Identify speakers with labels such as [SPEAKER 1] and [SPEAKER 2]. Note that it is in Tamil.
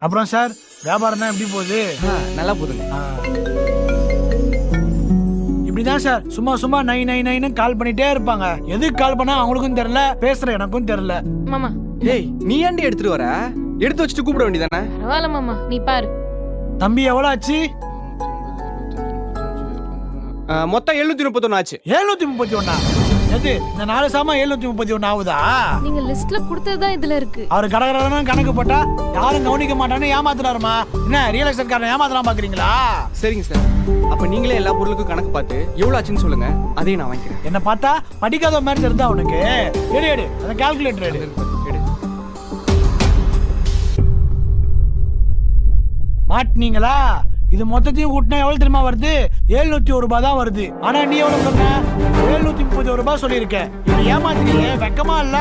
[SPEAKER 1] அப்புறம் சார் வியாபாரம் தான் எப்படி போகுது?
[SPEAKER 2] நல்லா போதுங்க.
[SPEAKER 1] இப்படிதான் சார் சும்மா சும்மா நை நை நைன்னு கால் பண்ணிட்டே இருப்பாங்க. எதுக்கு கால் பண்ணா அவங்களுக்கும் தெரியல, பேசுற எனக்கும் தெரியல.
[SPEAKER 3] மாமா
[SPEAKER 2] ஏய் நீ ஏன்டி எடுத்துட்டு வர? எடுத்து வச்சுட்டு கூப்பிட வேண்டியதானே?
[SPEAKER 3] பரவாயில்ல மாமா, நீ பாரு.
[SPEAKER 1] தம்பி எவ்வளவு ஆச்சு?
[SPEAKER 2] மொத்தம் 731 ஆச்சு.
[SPEAKER 1] 731? எது இந்த 4 சாமா 731 ஆகுதா?
[SPEAKER 3] நீங்க லிஸ்ட்ல கொடுத்ததுதான் இதுல இருக்கு.
[SPEAKER 1] அவர் கடகடன்னு கணக்கு போட்டா யாரும் கவனிக்க மாட்டான்னு ஏமாத்துறாருமா. என்ன ரியல் எஸ்டேட் காரன் ஏமாத்தலாம் பாக்குறீங்களா?
[SPEAKER 2] சரிங்க சார், அப்ப நீங்களே எல்லா பொருளுக்கும் கணக்கு பார்த்து எவ்வளவு ஆச்சுன்னு சொல்லுங்க, அதையும் நான் வாங்கிக்கிறேன்.
[SPEAKER 1] என்ன பார்த்தா படிக்காத மாதிரி தெரிஞ்சா உனக்கு? எடு எடு அந்த கால்குலேட்டர் எடு. மாட்டினீங்களா? இது மொத்தத்தையும் கூட்டினா எவ்வளவு தெரியுமா வருது? 701 ரூபாய் தான் வருது. ஆனா நீ எவ்வளவு சொன்ன? 731 ரூபாய் சொல்லியிருக்க. இதை ஏமாத்துறீங்க, வெக்கமா இல்ல?